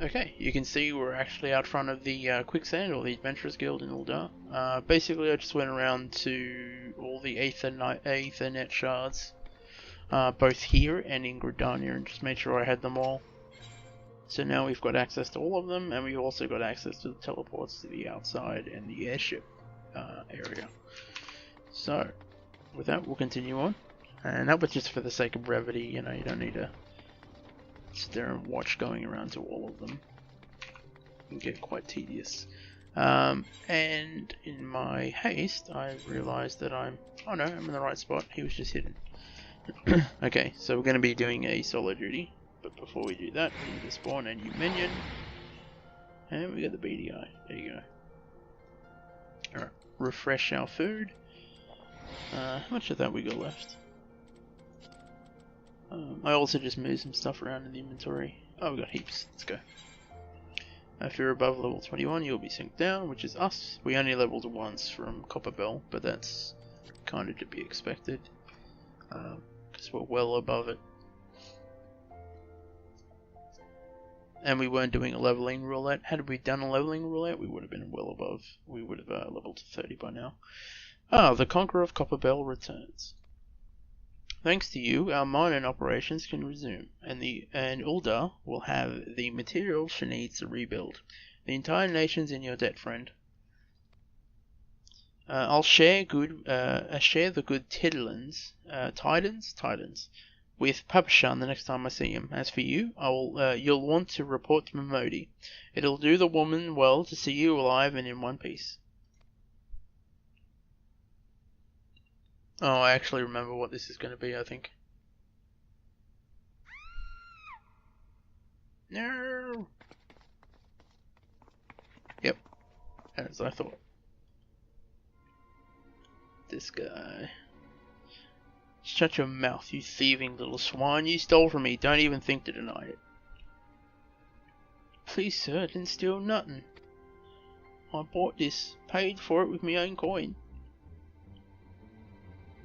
Okay, you can see we're actually out front of the Quicksand, or the Adventurers Guild in Uldar. Basically, I just went around to all the Aethernet shards, both here and in Gridania, and just made sure I had them all. So now we've got access to all of them, and we've also got access to the teleports to the outside and the airship area. So, with that, we'll continue on. And that was just for the sake of brevity, you know, you don't need to sit there and watch going around to all of them. It can get quite tedious. And in my haste, I realized that oh no, I'm in the right spot. He was just hidden. Okay, so we're going to be doing a solo duty. But before we do that, we need to spawn a new minion. And we got the beady eye. There you go. Alright, refresh our food. How much of that we got left? I also just moved some stuff around in the inventory. Oh, we got heaps. Let's go. If you're above level 21, you'll be synced down, which is us. We only leveled once from Copper Bell, but that's kind of to be expected, because we're well above it. And we weren't doing a leveling roulette. Had we done a leveling roulette, we would have been well above. We would have leveled to 30 by now. Ah, the Conqueror of Copper Bell returns. Thanks to you, our mining operations can resume, and Uldar will have the materials she needs to rebuild. The entire nation's in your debt, friend. I'll share the good Tidlans, Tidans, with Papashan the next time I see him. As for you, you'll want to report to Momodi. It'll do the woman well to see you alive and in one piece. Oh, I actually remember what this is going to be, I think. No! Yep, as I thought. This guy. Shut your mouth, you thieving little swine. You stole from me. Don't even think to deny it. Please, sir, I didn't steal nothing. I bought this. Paid for it with my own coin.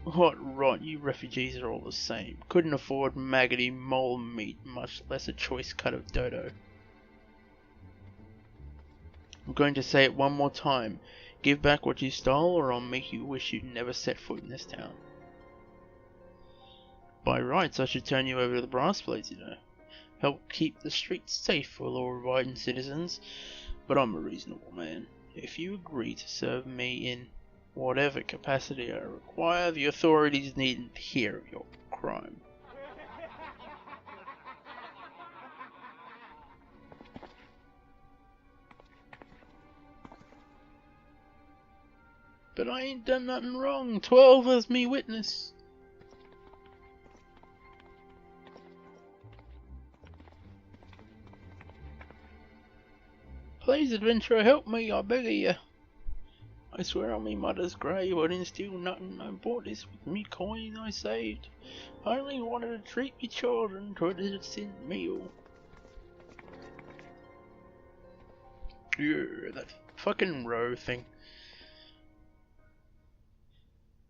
What rot, you refugees are all the same. Couldn't afford maggoty mole meat, much less a choice cut of dodo. I'm going to say it one more time. Give back what you stole, or I'll make you wish you'd never set foot in this town. By rights, I should turn you over to the brass blades, you know. Help keep the streets safe for law-abiding citizens, but I'm a reasonable man. If you agree to serve me in whatever capacity I require, the authorities needn't hear of your crime. But I ain't done nothing wrong. 12 is me witness. Please, adventurer, help me, I beg of you. I swear on me mother's grave I didn't steal nothing. I bought this with me coin I saved. I only wanted to treat me children to a decent meal. Yeah, that fucking row thing.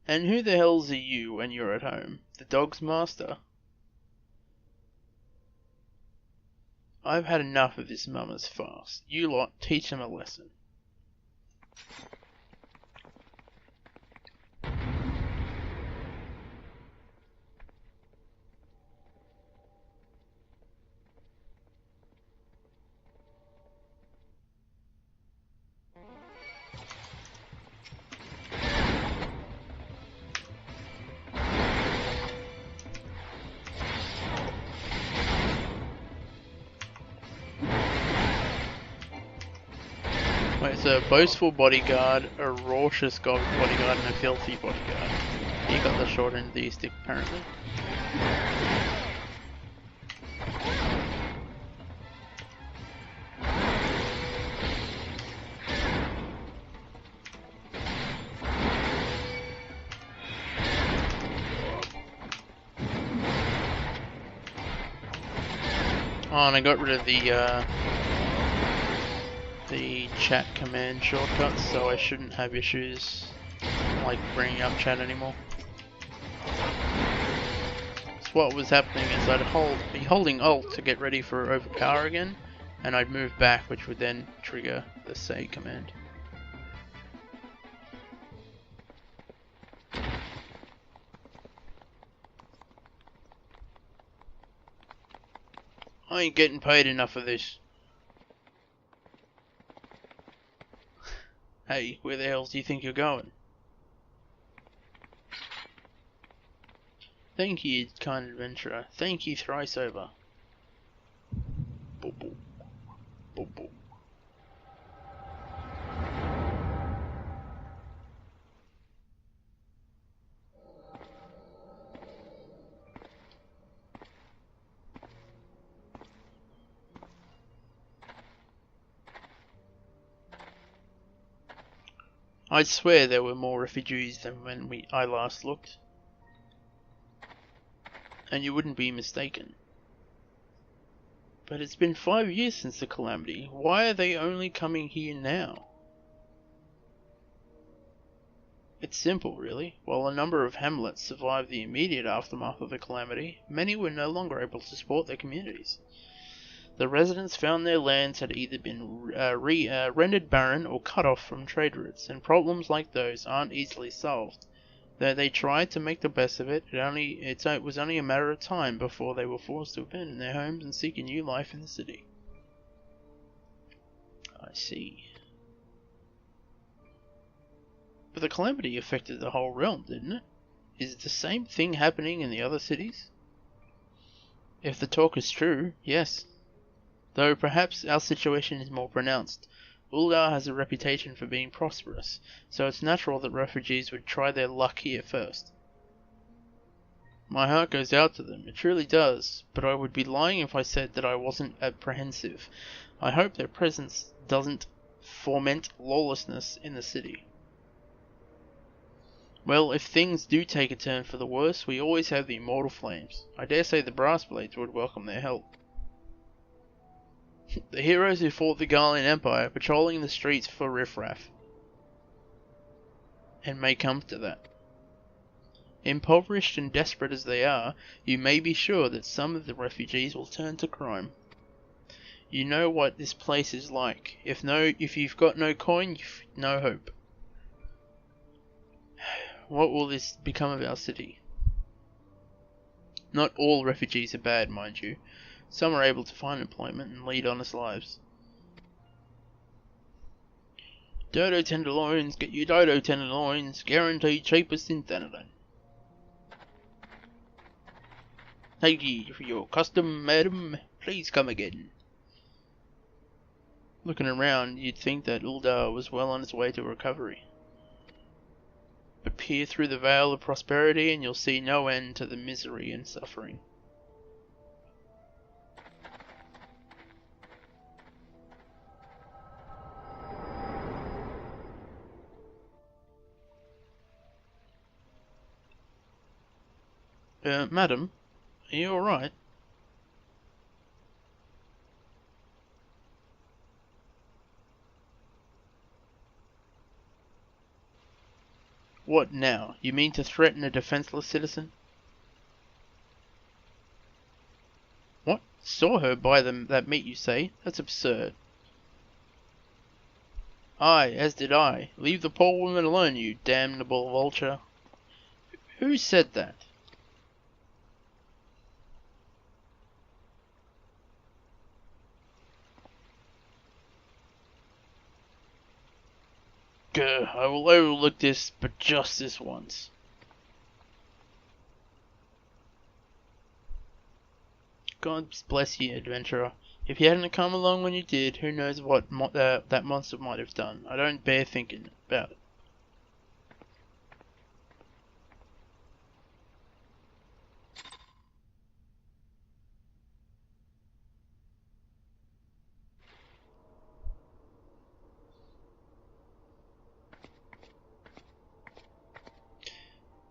And who the hell's are you when you're at home? The dog's master? I've had enough of this mama's farce. You lot, teach them a lesson. Wait, There's a boastful bodyguard, a raucous bodyguard, and a filthy bodyguard. He got the short end of the stick, apparently. Oh, and I got rid of the chat command shortcuts, so I shouldn't have issues like bringing up chat anymore. So what was happening is I'd be holding Alt to get ready for overpower again, and I'd move back, which would then trigger the say command. I ain't getting paid enough for this. Hey, where the hell do you think you're going? Thank you, kind adventurer. Thank you thrice over. Boop, boop. Boop, boop. I'd swear there were more refugees than when I last looked. And you wouldn't be mistaken. But it's been 5 years since the calamity. Why are they only coming here now? It's simple, really. While a number of hamlets survived the immediate aftermath of the calamity, many were no longer able to support their communities. The residents found their lands had either been rendered barren or cut off from trade routes, and problems like those aren't easily solved. Though they tried to make the best of it, it was only a matter of time before they were forced to abandon their homes and seek a new life in the city. I see. But the calamity affected the whole realm, didn't it? Is the same thing happening in the other cities? If the talk is true, yes. Though perhaps our situation is more pronounced. Uldar has a reputation for being prosperous, so it's natural that refugees would try their luck here first. My heart goes out to them, it truly does, but I would be lying if I said that I wasn't apprehensive. I hope their presence doesn't foment lawlessness in the city. Well, if things do take a turn for the worse, we always have the immortal flames. I dare say the brass blades would welcome their help. The heroes who fought the Garlean Empire patrolling the streets for riffraff. And may come to that. Impoverished and desperate as they are, you may be sure that some of the refugees will turn to crime. You know what this place is like. If you've got no coin, you've no hope. What will this become of our city? Not all refugees are bad, mind you. Some are able to find employment and lead honest lives. Dodo tenderloins, get your dodo tenderloins, guaranteed cheapest in Thanalan. Thank you for your custom, madam. Please come again. Looking around, you'd think that Uldar was well on its way to recovery. But peer through the veil of prosperity and you'll see no end to the misery and suffering. Madam, are you alright? What now? You mean to threaten a defenseless citizen? What? Saw her buy that meat, you say? That's absurd. Aye, as did I. Leave the poor woman alone, you damnable vulture. Who said that? Grr, I will overlook this, but just this once. God bless you, adventurer. If you hadn't come along when you did, who knows what that monster might have done. I don't bear thinking about it.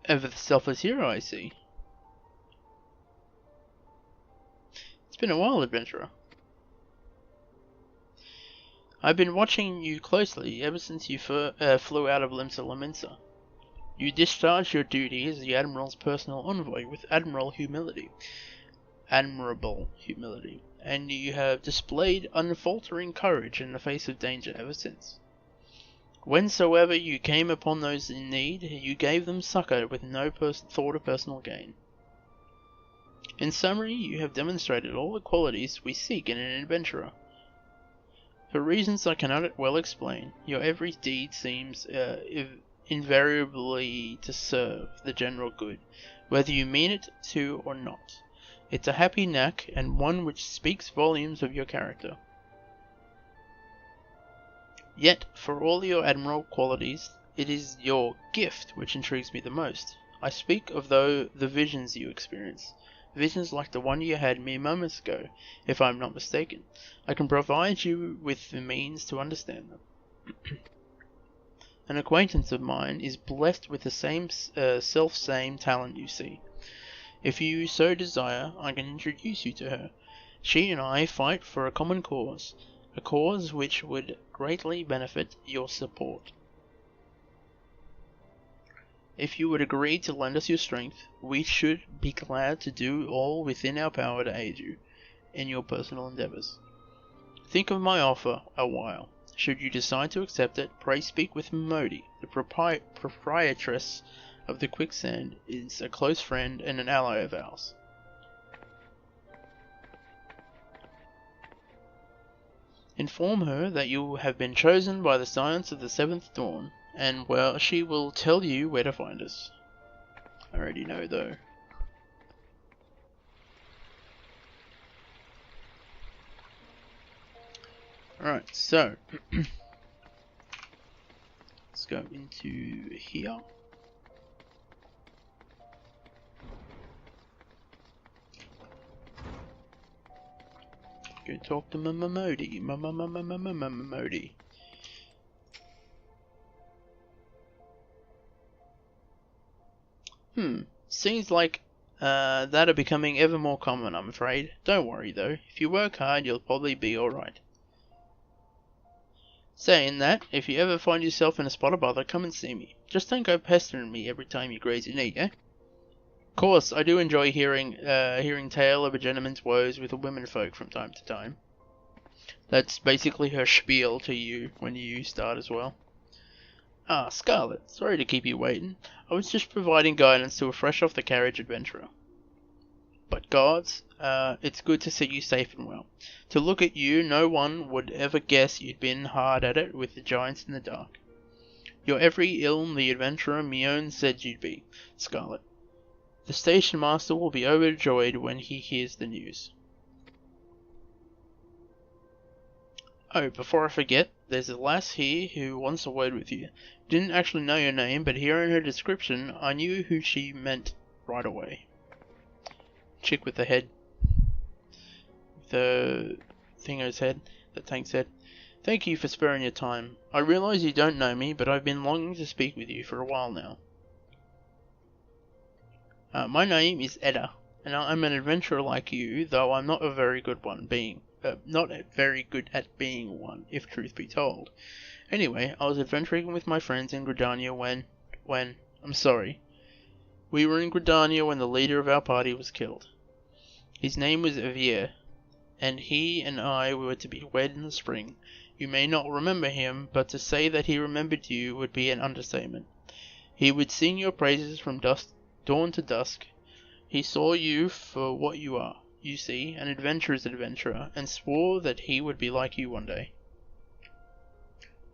Ever the selfless hero, I see. It's been a while, adventurer. I've been watching you closely ever since you flew out of Limsa Lominsa. You discharged your duty as the Admiral's personal envoy with admirable humility, and you have displayed unfaltering courage in the face of danger ever since. Whensoever you came upon those in need, you gave them succor with no thought of personal gain. In summary, you have demonstrated all the qualities we seek in an adventurer. For reasons I cannot well explain, your every deed seems invariably to serve the general good, whether you mean it to or not. It's a happy knack, and one which speaks volumes of your character. Yet, for all your admirable qualities, it is your gift which intrigues me the most. I speak of the visions you experience. Visions like the one you had mere moments ago, if I am not mistaken. I can provide you with the means to understand them. An acquaintance of mine is blessed with the same self-same talent you see. If you so desire, I can introduce you to her. She and I fight for a common cause, a cause which would greatly benefit your support. If you would agree to lend us your strength, we should be glad to do all within our power to aid you in your personal endeavours. Think of my offer a while. Should you decide to accept it, pray speak with Modi. The proprietress of the Quicksand is a close friend and an ally of ours. Inform her that you have been chosen by the science of the seventh dawn, and well, she will tell you where to find us. I already know though. Alright, so let's go into here. Go talk to Modi. Modi. Seems like that are becoming ever more common, I'm afraid. Don't worry though, if you work hard you'll probably be alright. Saying that, if you ever find yourself in a spot of bother, come and see me. Just don't go pestering me every time you graze your knee, eh? Of course, I do enjoy hearing tale of a gentleman's woes with the womenfolk from time to time. That's basically her spiel to you when you start as well. Ah, Scarlett, sorry to keep you waiting. I was just providing guidance to a fresh off the carriage adventurer. But gods, it's good to see you safe and well. To look at you, no one would ever guess you'd been hard at it with the giants in the dark. You're every ilm the adventurer Mion said you'd be, Scarlett. The station master will be overjoyed when he hears the news. Oh, before I forget, there's a lass here who wants a word with you. Didn't actually know your name, but hearing her description, I knew who she meant right away. Chick with the head. The thingo's head. The tank's head. Thank you for sparing your time. I realize you don't know me, but I've been longing to speak with you for a while now. My name is Edda, and I'm an adventurer like you, though I'm not a very good one not very good at being one, if truth be told. Anyway, I was adventuring with my friends in Gridania when I'm sorry. We were in Gridania when the leader of our party was killed. His name was Avier, and he and I were to be wed in the spring. You may not remember him, but to say that he remembered you would be an understatement. He would sing your praises from dawn to dusk. He saw you for what you are, you see, an adventurer's adventurer, and swore that he would be like you one day.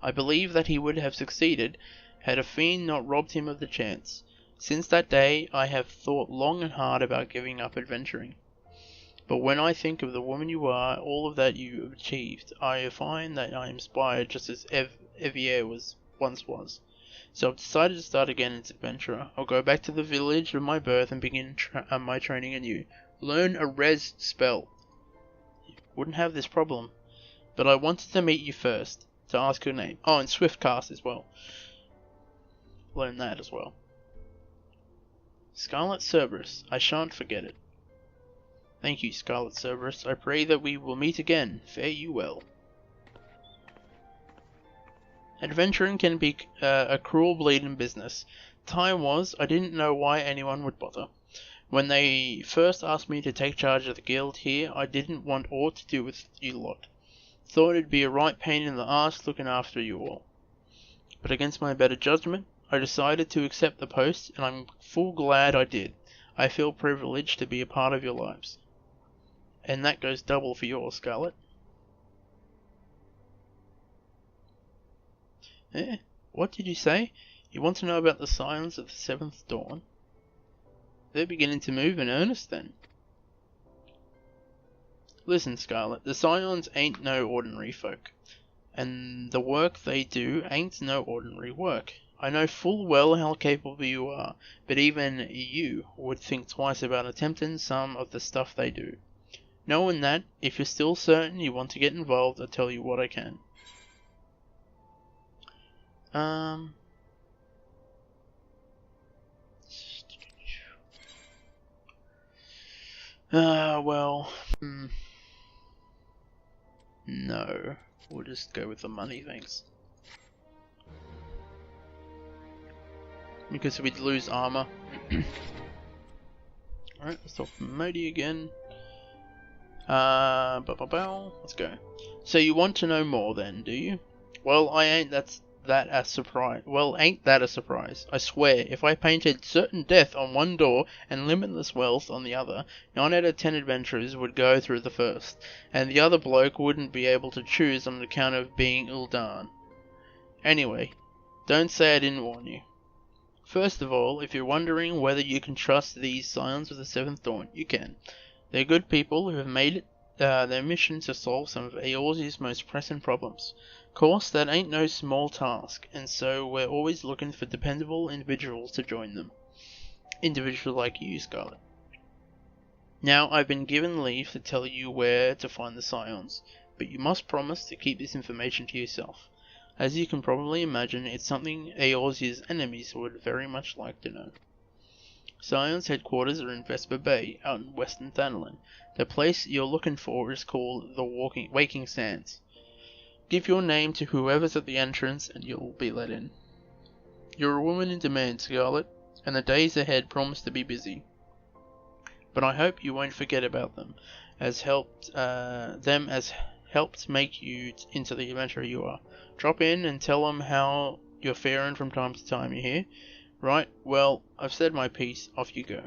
I believe that he would have succeeded, had a fiend not robbed him of the chance. Since that day, I have thought long and hard about giving up adventuring. But when I think of the woman you are, all of that you have achieved, I find that I am inspired just as Evier once was. So I've decided to start again as an adventurer. I'll go back to the village of my birth and begin my training anew. Learn a res spell. Wouldn't have this problem. But I wanted to meet you first, to ask your name. Oh, and Swift Cast as well. Learn that as well. Scarlett Cerberus. I shan't forget it. Thank you, Scarlett Cerberus. I pray that we will meet again. Fare you well. Adventuring can be a cruel bleeding business. Time was, I didn't know why anyone would bother. When they first asked me to take charge of the guild here, I didn't want aught to do with you lot. Thought it'd be a right pain in the arse looking after you all. But against my better judgment, I decided to accept the post, and I'm full glad I did. I feel privileged to be a part of your lives. And that goes double for yours, Scarlett. Eh? What did you say? You want to know about the Scions of the Seventh Dawn? They're beginning to move in earnest then. Listen, Scarlett, the Scions ain't no ordinary folk. And the work they do ain't no ordinary work. I know full well how capable you are, but even you would think twice about attempting some of the stuff they do. Knowing that, if you're still certain you want to get involved, I'll tell you what I can. No. We'll just go with the money, thanks. Because we'd lose armor. Alright, let's talk Modi again. Let's go. So you want to know more then, do you? Well, ain't that a surprise? I swear, if I painted certain death on one door and limitless wealth on the other, 9 out of 10 adventurers would go through the first, and the other bloke wouldn't be able to choose on account of being Ul'dan. Anyway, don't say I didn't warn you. First of all, if you're wondering whether you can trust these Scions of the Seventh Dawn, you can. They're good people who have made it their mission to solve some of Eorzea's most pressing problems. Course, that ain't no small task, and so we're always looking for dependable individuals to join them. Individuals like you, Scarlett. Now, I've been given leave to tell you where to find the Scions, but you must promise to keep this information to yourself. As you can probably imagine, it's something Eorzea's enemies would very much like to know. Scion's headquarters are in Vesper Bay, out in western Thanalan. The place you're looking for is called the Waking Sands. Give your name to whoever's at the entrance and you'll be let in. You're a woman in demand, Scarlett, and the days ahead promise to be busy. But I hope you won't forget about them, as helped make you into the adventurer you are. Drop in and tell them how you're faring from time to time, you hear? Right, well, I've said my piece, off you go.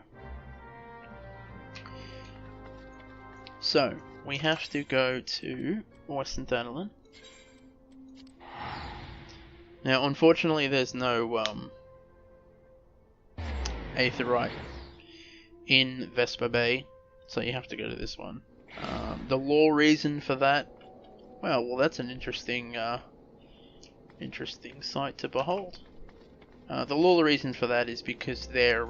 So, we have to go to Western Thanalan. Now, unfortunately, there's no Aetheryte in Vesper Bay, so you have to go to this one. The lore reason for that, well, that's an interesting sight to behold. The lore reason for that is because they're,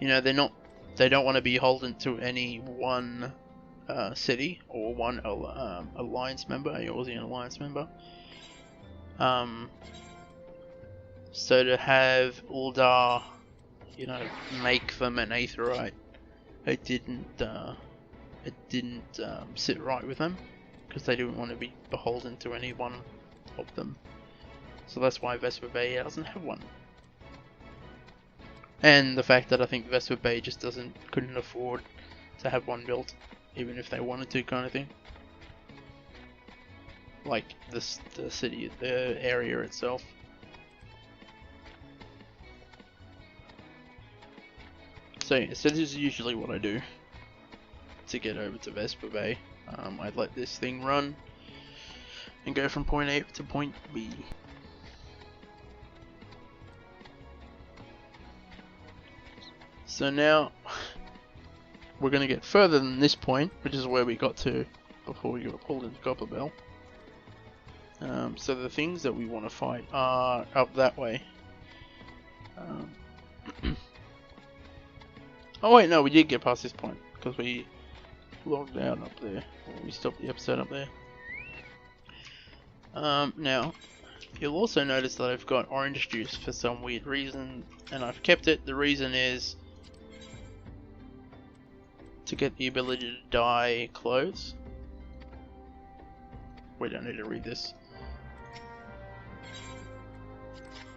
they don't want to be beholden to any one city or one alliance member, Eorzean alliance member. So to have Uldar, make them an Aetheryte, it didn't sit right with them, because they didn't want to be beholden to any one of them. So that's why Vesper Bay doesn't have one. And the fact that I think Vesper Bay just couldn't afford to have one built, even if they wanted to, kind of thing. Like the city, the area itself. So this is usually what I do to get over to Vesper Bay. I'd let this thing run and go from point A to point B. So now we're going to get further than this point, which is where we got to before we got pulled into Copper Bell. So the things that we want to fight are up that way. Oh wait, no, we did get past this point because we logged out up there. We stopped the episode up there. Now, you'll also notice that I've got orange juice for some weird reason, and I've kept it. The reason is to get the ability to dye clothes. We don't need to read this.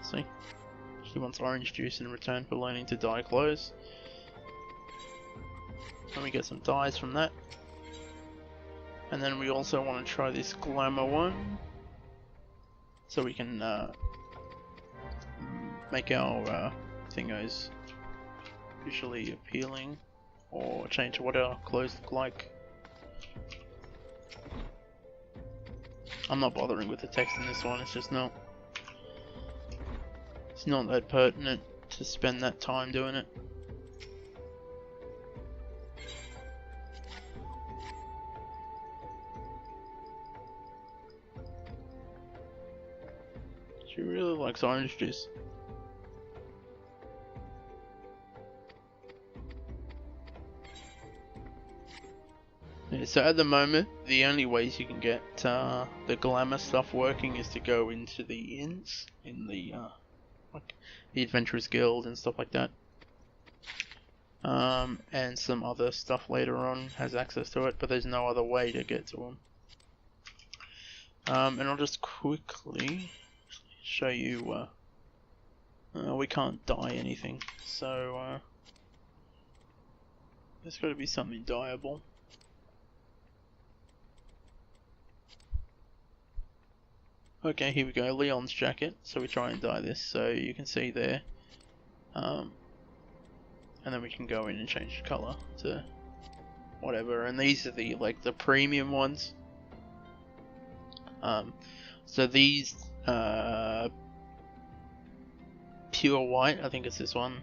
See? She wants orange juice in return for learning to dye clothes. And we get some dyes from that. And then we also want to try this glamour one. So we can make our thingos visually appealing. Or change what our clothes look like. I'm not bothering with the text in this one, it's just not... It's not that pertinent to spend that time doing it. She really likes orange juice. Yeah, so at the moment, the only ways you can get the glamour stuff working is to go into the inns, in the like the Adventurers Guild and stuff like that. And some other stuff later on has access to it, but there's no other way to get to them. And I'll just quickly show you. We can't dye anything, so there's got to be something dyeable. Okay, here we go, Leon's jacket. So we try and dye this, so you can see there. And then we can go in and change the colour to whatever. And these are the the premium ones. So these pure white, I think it's this one,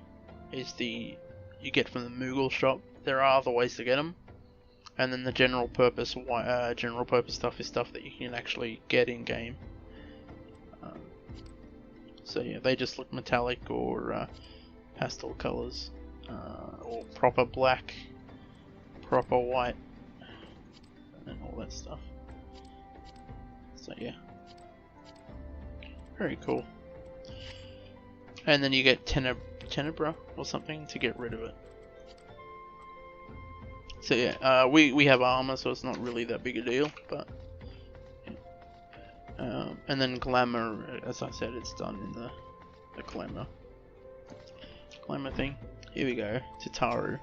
is the you get from the Moogle shop. There are other ways to get them. And then the general purpose stuff is stuff that you can actually get in game. So yeah, they just look metallic or pastel colours, or proper black, proper white, and all that stuff. So yeah, very cool. And then you get Tenebra or something to get rid of it. So yeah, we have armor, so it's not really that big a deal, but. And then glamour, as I said, it's done in the glamour thing. Here we go, Tataru.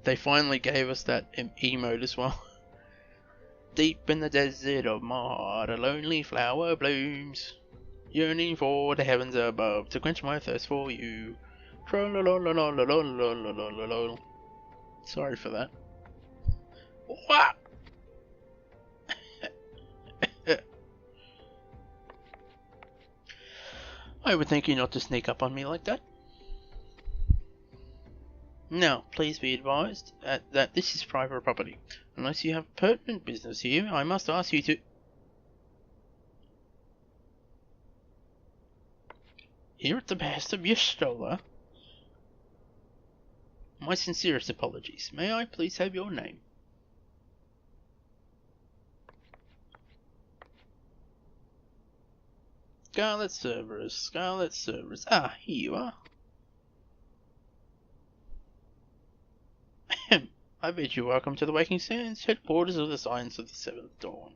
They finally gave us that emote as well. Deep in the desert of my heart, a lonely flower blooms, yearning for the heavens above to quench my thirst for you. Sorry for that. What? I would think you not to sneak up on me like that. Now, please be advised that this is private property. Unless you have pertinent business here, I must ask you to... Here at the behest of your Stola. My sincerest apologies. May I please have your name? Scarlett Servers, Scarlett Servers. Ah, here you are. I bid you welcome to the Waking Sands, headquarters of the Science of the Seventh Dawn.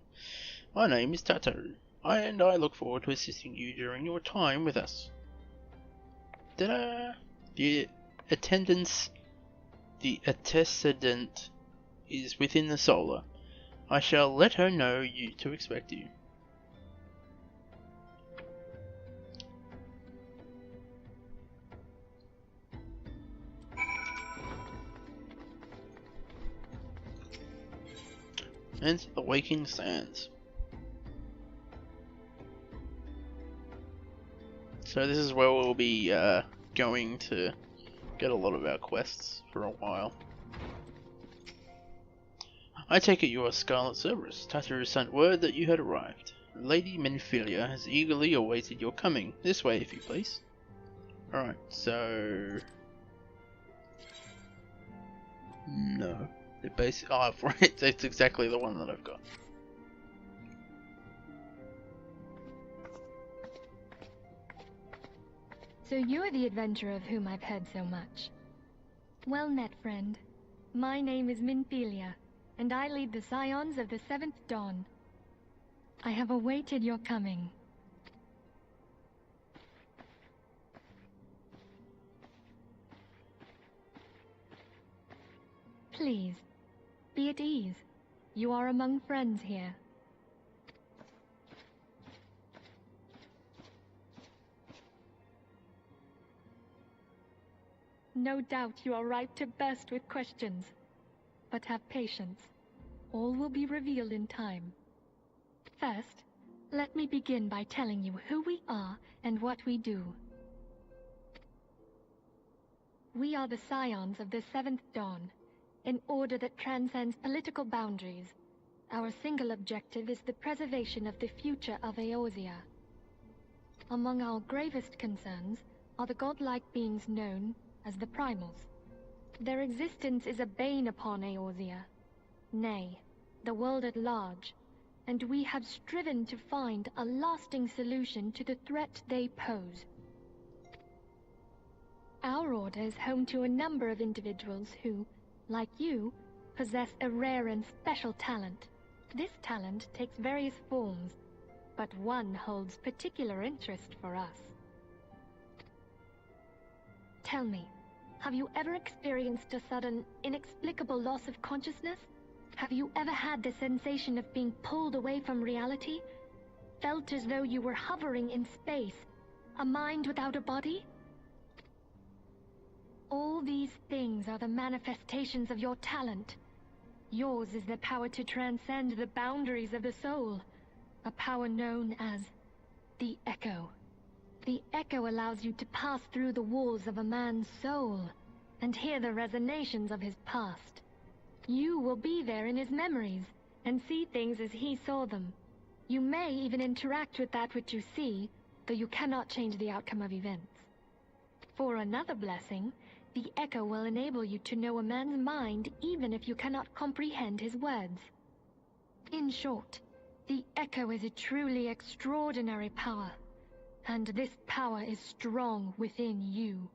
My name is Tataru, and I look forward to assisting you during your time with us. The antecedent is within the Solar. I shall let her know you to expect you. Enter the Waking Sands. So this is where we'll be going to get a lot of our quests for a while. I take it you are Scarlett Cerberus. Tattoo sent word that you had arrived. Lady Minfilia has eagerly awaited your coming. This way, if you please. Alright, so... No. It basically... Oh, right, it's exactly the one that I've got. So you're the adventurer of whom I've heard so much. Well met, friend. My name is Minfilia, and I lead the Scions of the Seventh Dawn. I have awaited your coming. Please, be at ease. You are among friends here. No doubt you are ripe to burst with questions. But have patience. All will be revealed in time. First, let me begin by telling you who we are and what we do. We are the Scions of the Seventh Dawn, an order that transcends political boundaries. Our single objective is the preservation of the future of Eorzea. Among our gravest concerns are the godlike beings known as the Primals. Their existence is a bane upon Eorzea, nay, the world at large, and we have striven to find a lasting solution to the threat they pose. Our order is home to a number of individuals who, like you, possess a rare and special talent. This talent takes various forms, but one holds particular interest for us. Tell me, have you ever experienced a sudden, inexplicable loss of consciousness? Have you ever had the sensation of being pulled away from reality? Felt as though you were hovering in space, a mind without a body? All these things are the manifestations of your talent. Yours is the power to transcend the boundaries of the soul, a power known as the Echo. The Echo allows you to pass through the walls of a man's soul and hear the resonations of his past. You will be there in his memories and see things as he saw them. You may even interact with that which you see, though you cannot change the outcome of events. For another blessing, the Echo will enable you to know a man's mind even if you cannot comprehend his words. In short, the Echo is a truly extraordinary power, and this power is strong within you.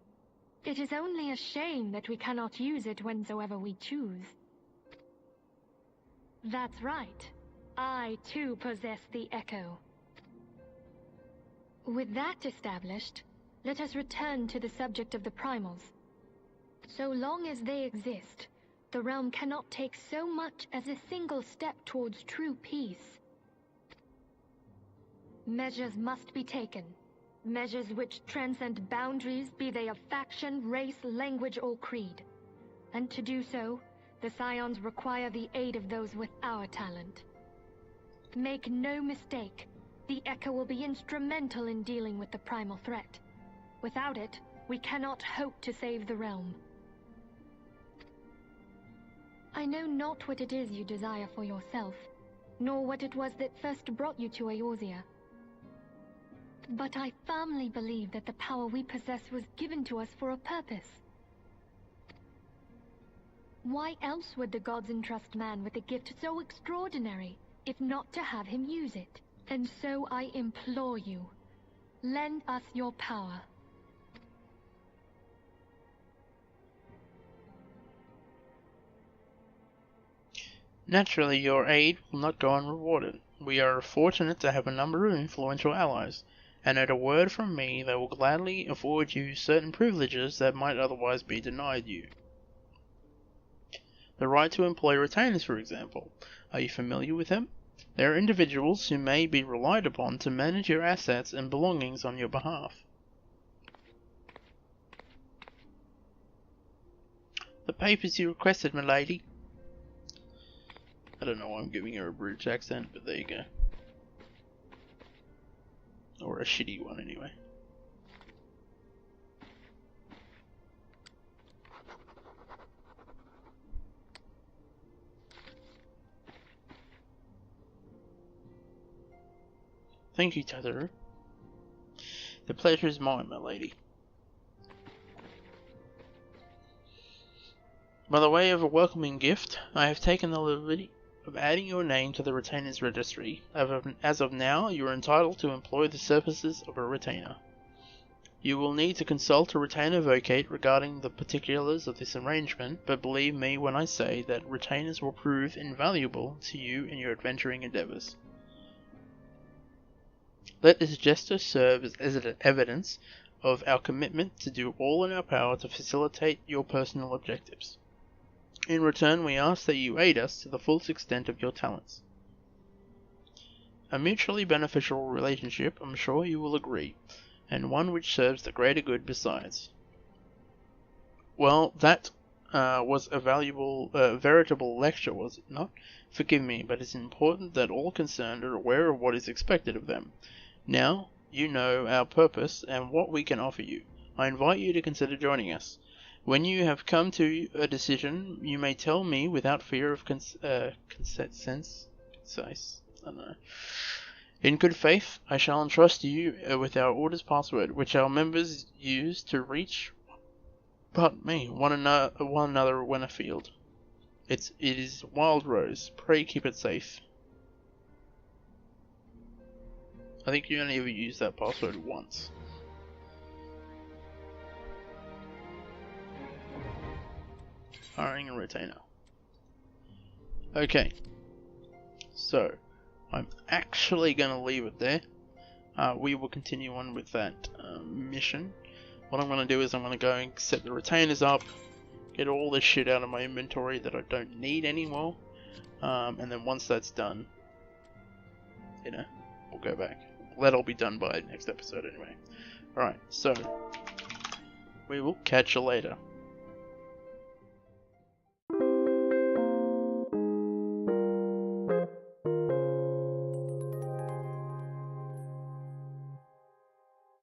It is only a shame that we cannot use it whensoever we choose. That's right. I too possess the Echo. With that established, let us return to the subject of the Primals. So long as they exist, the realm cannot take so much as a single step towards true peace. Measures must be taken. Measures which transcend boundaries, be they of faction, race, language, or creed. And to do so, the Scions require the aid of those with our talent. Make no mistake, the Echo will be instrumental in dealing with the primal threat. Without it, we cannot hope to save the realm. I know not what it is you desire for yourself, nor what it was that first brought you to Eorzea. But I firmly believe that the power we possess was given to us for a purpose. Why else would the gods entrust man with a gift so extraordinary, if not to have him use it? And so I implore you, lend us your power. Naturally, your aid will not go unrewarded. We are fortunate to have a number of influential allies, and at a word from me they will gladly afford you certain privileges that might otherwise be denied you. The right to employ retainers, for example. Are you familiar with them? They are individuals who may be relied upon to manage your assets and belongings on your behalf. The papers you requested, milady. I don't know why I'm giving her a British accent, but there you go. Or a shitty one, anyway. Thank you, Tataru. The pleasure is mine, my lady. By the way of a welcoming gift, I have taken the liberty of adding your name to the retainer's registry. As of now, you are entitled to employ the services of a retainer. You will need to consult a retainer vocate regarding the particulars of this arrangement, but believe me when I say that retainers will prove invaluable to you in your adventuring endeavours. Let this gesture serve as evidence of our commitment to do all in our power to facilitate your personal objectives. In return, we ask that you aid us to the full extent of your talents. A mutually beneficial relationship, I'm sure you will agree, and one which serves the greater good besides. Well, that was a veritable lecture, was it not? Forgive me, but it's important that all concerned are aware of what is expected of them. Now, you know our purpose and what we can offer you. I invite you to consider joining us. When you have come to a decision, you may tell me without fear of In good faith, I shall entrust you with our order's password, which our members use to reach one another when afield. It is Wild Rose. Pray keep it safe. I think you only ever used that password once. Hiring a retainer. Okay. So, I'm actually going to leave it there. We will continue on with that mission. What I'm going to do is I'm going to go and set the retainers up, get all this shit out of my inventory that I don't need anymore, and then once that's done, you know, we'll go back. That'll be done by next episode anyway. Alright, so we will catch you later.